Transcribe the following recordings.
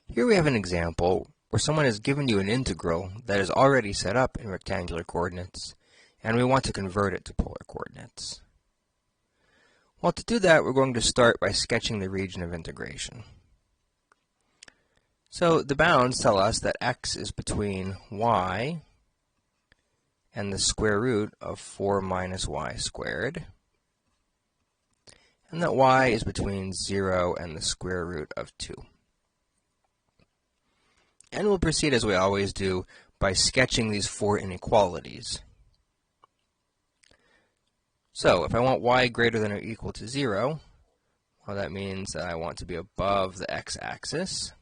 Here we have an example where someone has given you an integral that is already set up in rectangular coordinates, and we want to convert it to polar coordinates. Well, to do that, we're going to start by sketching the region of integration. So the bounds tell us that x is between y and the square root of 4 minus y squared, and that y is between 0 and the square root of 2. And we'll proceed as we always do by sketching these four inequalities. So if I want y greater than or equal to 0, well, that means that I want to be above the x-axis.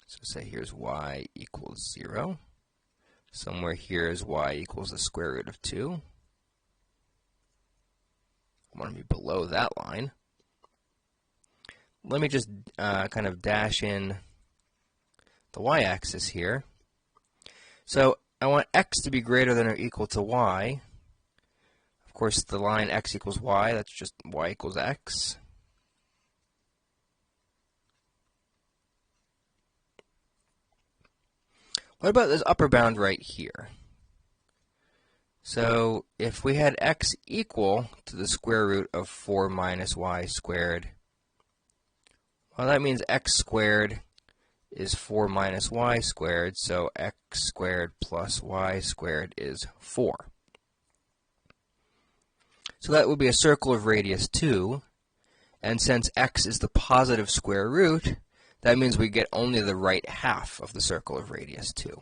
So say here's y equals 0. Somewhere here is y equals the square root of 2. I want to be below that line. Let me just kind of dash in the y-axis here. So I want x to be greater than or equal to y. Of course, the line x equals y, that's just y equals x. What about this upper bound right here? So if we had x equal to the square root of 4 minus y squared, well, that means x squared is 4 minus y squared, so x squared plus y squared is 4. So that would be a circle of radius 2, and since x is the positive square root, that means we get only the right half of the circle of radius 2.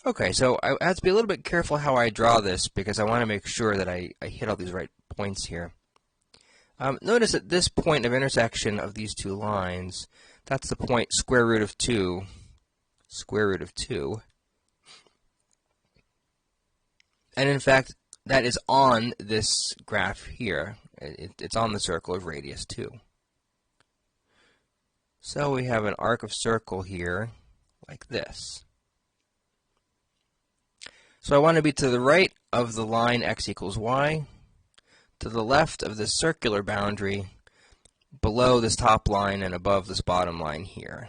Okay, so I have to be a little bit careful how I draw this because I want to make sure that I hit all these right points here. Notice at this point of intersection of these two lines, that's the point square root of 2, square root of 2. And in fact, that is on this graph here. It's on the circle of radius 2. So we have an arc of circle here, like this. So I want to be to the right of the line x equals y, to the left of this circular boundary, below this top line and above this bottom line here.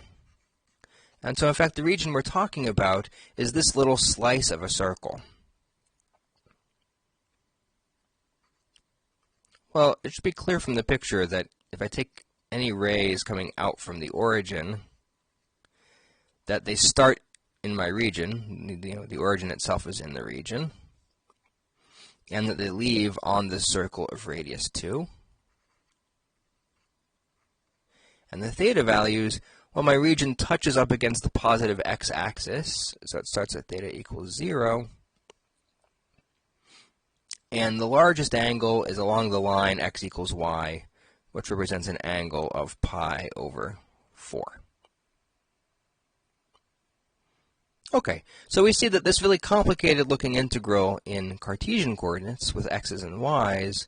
And so in fact the region we're talking about is this little slice of a circle. Well, it should be clear from the picture that if I take any rays coming out from the origin, that they start in my region, the origin itself is in the region, and that they leave on this circle of radius 2. And the theta values, well, my region touches up against the positive x-axis, so it starts at theta equals 0. And the largest angle is along the line x equals y, which represents an angle of pi over 4. Okay, so we see that this really complicated looking integral in Cartesian coordinates with x's and y's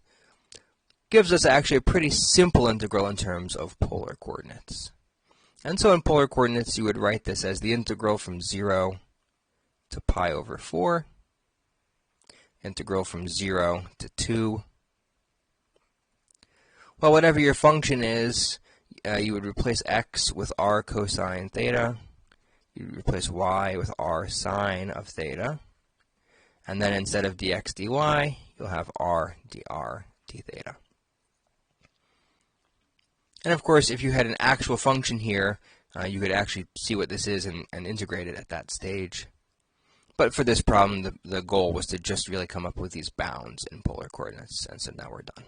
gives us actually a pretty simple integral in terms of polar coordinates. And so in polar coordinates you would write this as the integral from 0 to pi over 4, integral from 0 to 2. Well, whatever your function is, you would replace x with r cosine theta. You replace y with r sine of theta. And then instead of dx dy, you'll have r dr d theta. And of course, if you had an actual function here, you could actually see what this is and integrate it at that stage. But for this problem, the goal was to just really come up with these bounds in polar coordinates, and so now we're done.